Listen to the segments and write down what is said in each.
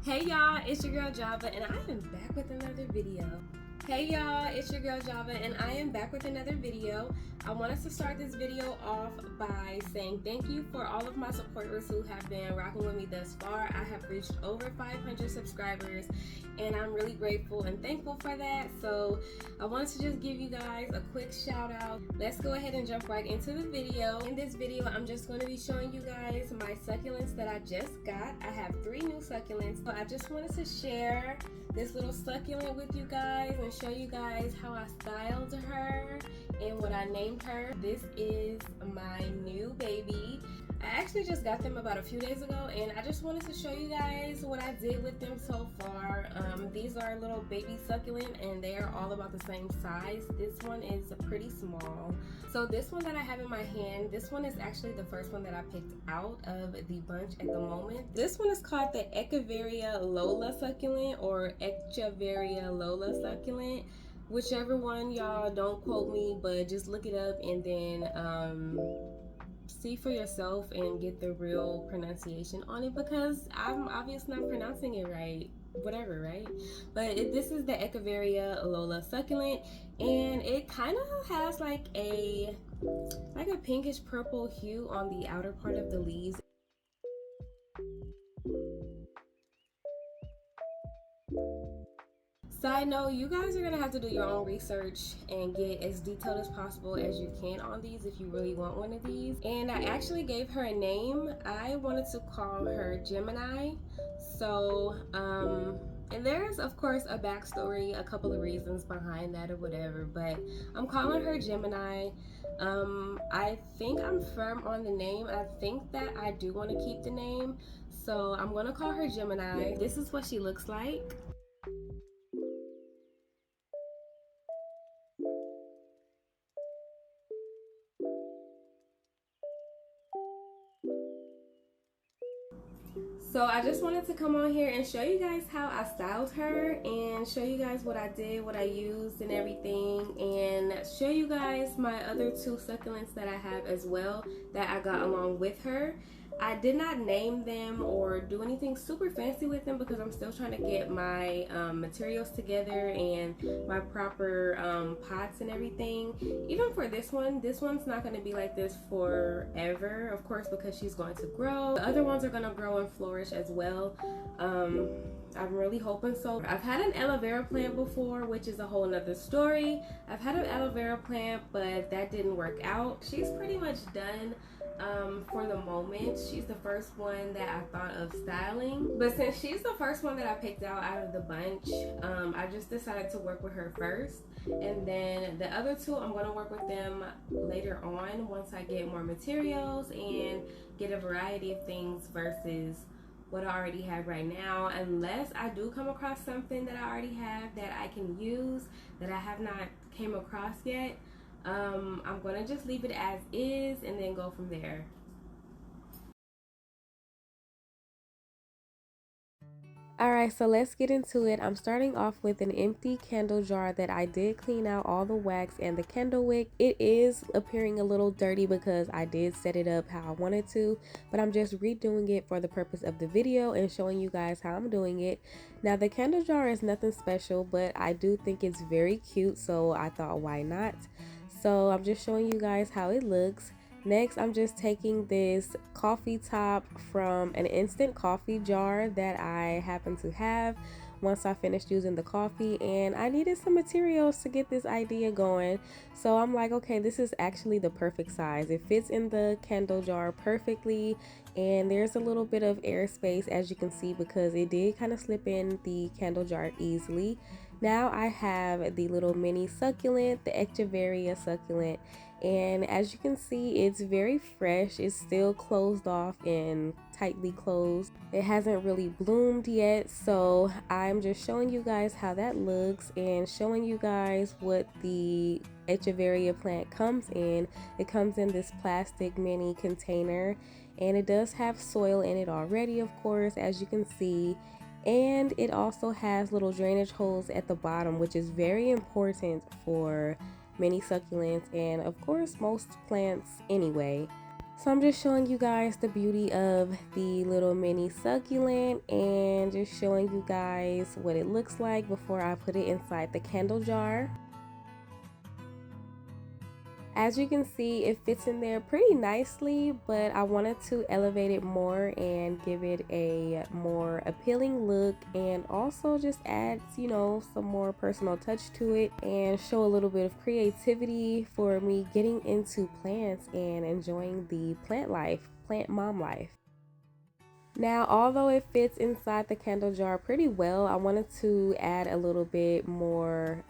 Hey y'all, it's your girl Java and I am back with another video. I wanted to start this video off by saying thank you for all of my supporters who have been rocking with me thus far. I have reached over 500 subscribers and I'm really grateful and thankful for that. So I wanted to just give you guys a quick shout out. Let's go ahead and jump right into the video. In this video, I'm just going to be showing you guys my succulents that I just got. I have 3 new succulents. So I just wanted to share this little succulent with you guys and show you guys how I styled her and what I named her. This is my new baby. I actually just got them about a few days ago and I just wanted to show you guys what I did with them so far. These are little baby succulent and they are all about the same size. This one is pretty small. So this one that I have in my hand, this one is actually the first one that I picked out of the bunch at the moment. This one is called the Echeveria Lola succulent or Echeveria Lola succulent. Whichever one, y'all, don't quote me, but just look it up and then see for yourself and get the real pronunciation on it, because I'm obviously not pronouncing it right, whatever, right? But this is the Echeveria Lola succulent and it kind of has like a pinkish purple hue on the outer part of the leaves. Side note, you guys are gonna have to do your own research and get as detailed as possible as you can on these if you really want one of these. And I actually gave her a name. I wanted to call her Gemini. So and there's of course a backstory, a couple of reasons behind that or whatever, but I'm calling her Gemini. I think I'm firm on the name. I think that I do want to keep the name, so I'm gonna call her Gemini. This is what she looks like. So I just wanted to come on here and show you guys how I styled her and show you guys what I did, what I used and everything, and show you guys my other 2 succulents that I have as well that I got along with her. I did not name them or do anything super fancy with them because I'm still trying to get my materials together and my proper pots and everything. Even for this one's not going to be like this forever, of course, because she's going to grow. The other ones are going to grow and flourish as well. I'm really hoping so. I've had an aloe vera plant before, which is a whole nother story. I've had an aloe vera plant, but that didn't work out. She's pretty much done for the moment. She's the first one that I thought of styling, but since she's the first one that I picked out of the bunch, I just decided to work with her first, and then the other 2 I'm going to work with them later on once I get more materials and get a variety of things versus what I already have right now, unless I do come across something that I already have that I can use that I have not came across yet. I'm gonna just leave it as is and then go from there. Alright, so let's get into it. I'm starting off with an empty candle jar that I did clean out all the wax and the candle wick. It is appearing a little dirty because I did set it up how I wanted to, but I'm just redoing it for the purpose of the video and showing you guys how I'm doing it. Now, the candle jar is nothing special, but I do think it's very cute, so I thought, why not? So I'm just showing you guys how it looks. Next, I'm just taking this coffee top from an instant coffee jar that I happen to have once I finished using the coffee, and I needed some materials to get this idea going. So I'm like, okay, this is actually the perfect size. It fits in the candle jar perfectly, and there's a little bit of airspace, as you can see, because it did kind of slip in the candle jar easily. Now I have the little mini succulent, the Echeveria succulent, and as you can see, it's very fresh. It's still closed off and tightly closed. It hasn't really bloomed yet, so I'm just showing you guys how that looks and showing you guys what the Echeveria plant comes in. It comes in this plastic mini container, and it does have soil in it already, of course, as you can see. And it also has little drainage holes at the bottom, which is very important for mini succulents and of course most plants anyway. So I'm just showing you guys the beauty of the little mini succulent and just showing you guys what it looks like before I put it inside the candle jar. As you can see, it fits in there pretty nicely, but I wanted to elevate it more and give it a more appealing look, and also just add, you know, some more personal touch to it and show a little bit of creativity for me getting into plants and enjoying the plant mom life. Now, although it fits inside the candle jar pretty well, I wanted to add a little bit more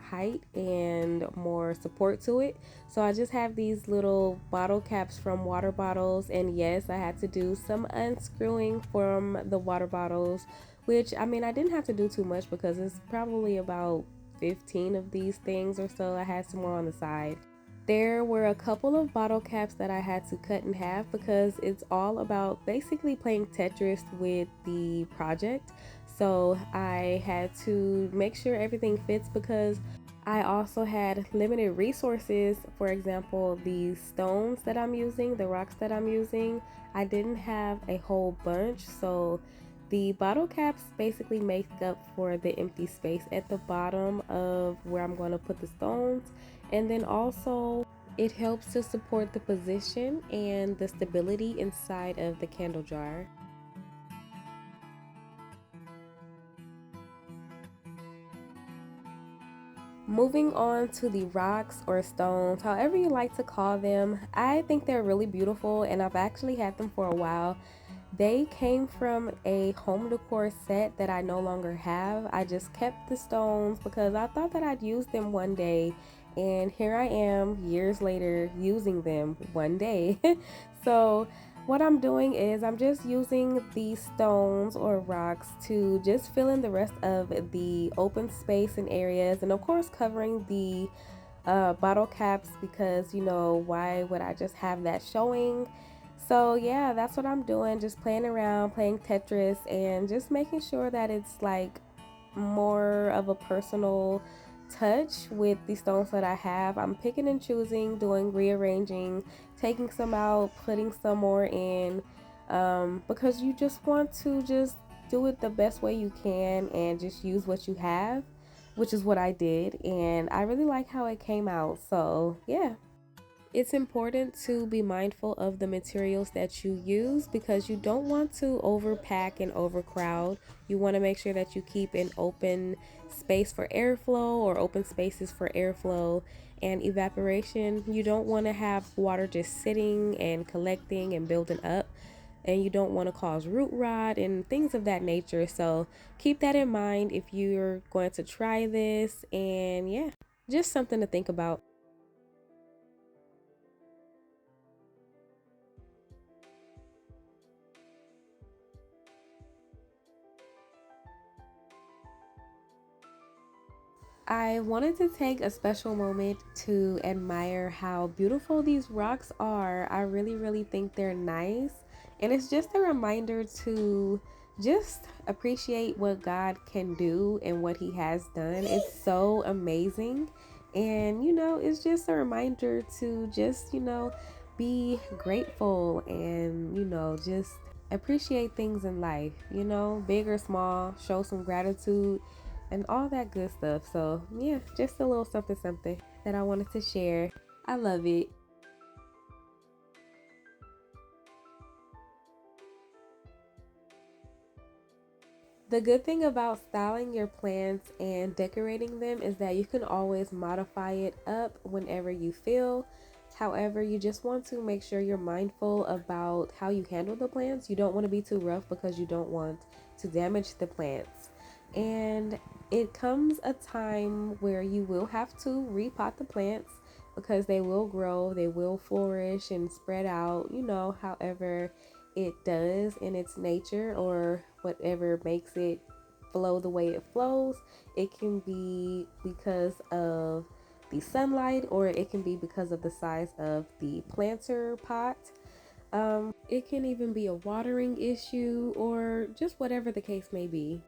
height and more support to it. So I just have these little bottle caps from water bottles, and yes, I had to do some unscrewing from the water bottles, which, I mean, I didn't have to do too much because it's probably about 15 of these things or so. I had some more on the side. There were a couple of bottle caps that I had to cut in half because it's all about basically playing Tetris with the project. So I had to make sure everything fits because I also had limited resources. For example, the stones that I'm using, the rocks that I'm using, I didn't have a whole bunch. So the bottle caps basically make up for the empty space at the bottom of where I'm going to put the stones. And then also it helps to support the position and the stability inside of the candle jar. Moving on to the rocks or stones, however you like to call them, I think they're really beautiful and I've actually had them for a while. They came from a home decor set that I no longer have. I just kept the stones because I thought that I'd use them one day, and here I am years later using them one day. So what I'm doing is I'm just using these stones or rocks to just fill in the rest of the open space and areas, and of course covering the bottle caps because, you know, why would I just have that showing? So yeah, that's what I'm doing, just playing around, playing Tetris, and just making sure that it's like more of a personal touch with the stones that I have. I'm picking and choosing, doing rearranging, taking some out, putting some more in, because you just want to just do it the best way you can and just use what you have, which is what I did, and I really like how it came out. So yeah. It's important to be mindful of the materials that you use because you don't want to overpack and overcrowd. You want to make sure that you keep an open space for airflow or open spaces for airflow and evaporation. You don't want to have water just sitting and collecting and building up, and you don't want to cause root rot and things of that nature. So keep that in mind if you're going to try this, and yeah, just something to think about. I wanted to take a special moment to admire how beautiful these rocks are. I really, really think they're nice. And it's just a reminder to just appreciate what God can do and what He has done. It's so amazing. And, you know, it's just a reminder to just, you know, be grateful and, you know, just appreciate things in life, you know, big or small, show some gratitude and all that good stuff. So, yeah, just a little something something that I wanted to share. I love it. The good thing about styling your plants and decorating them is that you can always modify it up whenever you feel. However, you just want to make sure you're mindful about how you handle the plants. You don't want to be too rough because you don't want to damage the plants. And it comes a time where you will have to repot the plants because they will grow, they will flourish and spread out, you know, however it does in its nature or whatever makes it flow the way it flows. It can be because of the sunlight or it can be because of the size of the planter pot. It can even be a watering issue or just whatever the case may be.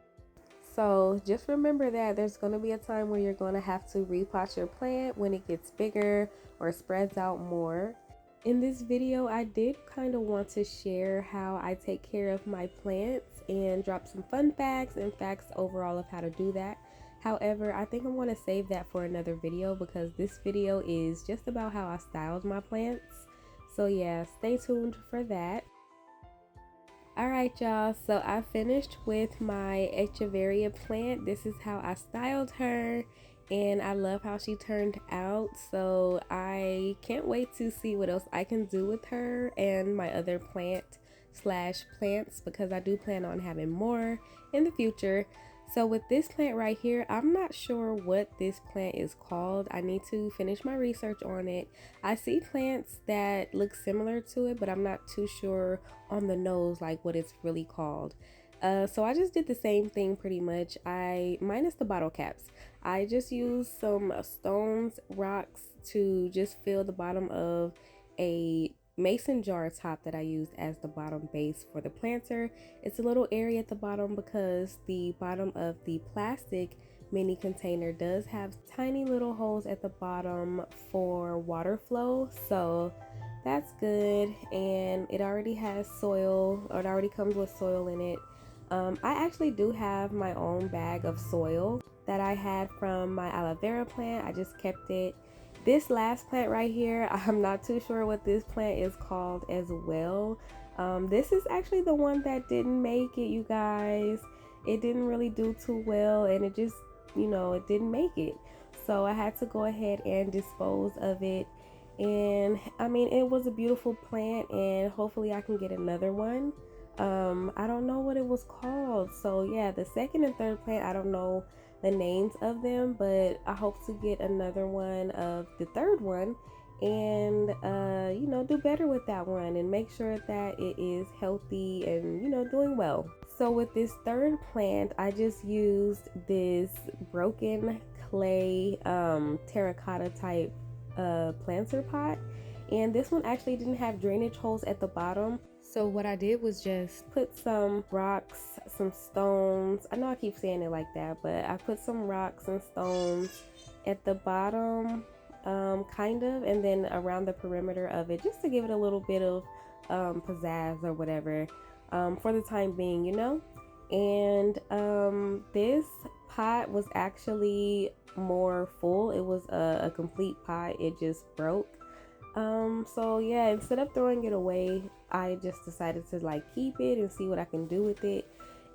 So just remember that there's going to be a time where you're going to have to repot your plant when it gets bigger or spreads out more. In this video, I did kind of want to share how I take care of my plants and drop some fun facts and facts overall of how to do that. However, I think I'm going to save that for another video because this video is just about how I styled my plants. So yeah, stay tuned for that. Alright y'all, so I finished with my Echeveria plant. This is how I styled her and I love how she turned out. So I can't wait to see what else I can do with her and my other plants because I do plan on having more in the future. So with this plant right here, I'm not sure what this plant is called. I need to finish my research on it. I see plants that look similar to it, but I'm not too sure on the nose like what it's really called. So I just did the same thing pretty much. Minus the bottle caps. I just used some stones, rocks to just fill the bottom of a mason jar top that I used as the bottom base for the planter. It's a little area at the bottom because the bottom of the plastic mini container does have tiny little holes at the bottom for water flow, so that's good. And it already has soil, or it already comes with soil in it. I actually do have my own bag of soil that I had from my aloe vera plant. I just kept it. This last plant right here, I'm not too sure what this plant is called as well. This is actually the one that didn't make it, you guys. It didn't really do too well and it just, it didn't make it. So I had to go ahead and dispose of it. And I mean, it was a beautiful plant and hopefully I can get another one. I don't know what it was called. So yeah, the second and third plant, I don't know the names of them, but I hope to get another one of the third one and do better with that one and make sure that it is healthy and doing well. So with this third plant, I just used this broken clay terracotta type planter pot, and this one actually didn't have drainage holes at the bottom. So what I did was just put some rocks, some stones. I know I keep saying it like that, but I put some rocks and stones at the bottom, kind of, and then around the perimeter of it, just to give it a little bit of pizzazz or whatever, for the time being, And this pot was actually more full. It was a complete pot. It just broke. So yeah, instead of throwing it away, I just decided to keep it and see what I can do with it.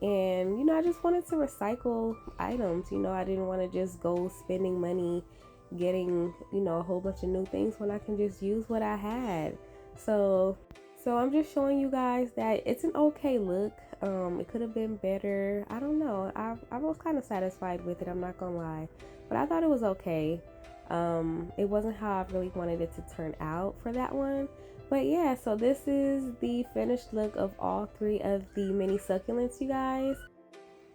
And I just wanted to recycle items. I didn't want to just go spending money getting a whole bunch of new things when I can just use what I had. So I'm just showing you guys that it's an okay look. It could have been better. I don't know. I was kind of satisfied with it, I'm not gonna lie, but I thought it was okay. It wasn't how I really wanted it to turn out for that one. But yeah, so this is the finished look of all three of the mini succulents, you guys.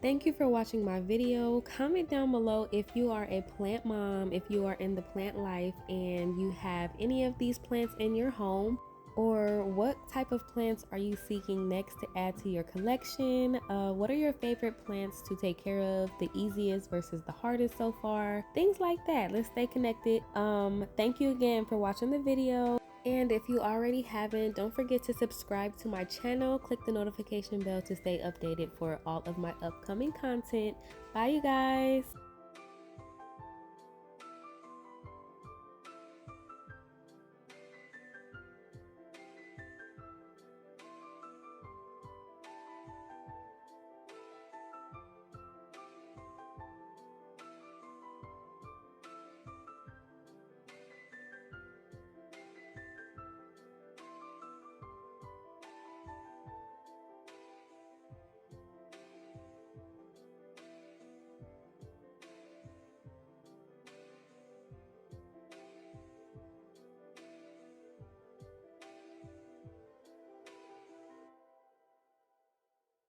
Thank you for watching my video. Comment down below if you are a plant mom, if you are in the plant life and you have any of these plants in your home, or what type of plants are you seeking next to add to your collection? What are your favorite plants to take care of, the easiest versus the hardest so far? Things like that. Let's stay connected. Thank you again for watching the video. And if you already haven't, don't forget to subscribe to my channel. Click the notification bell to stay updated for all of my upcoming content. Bye, you guys.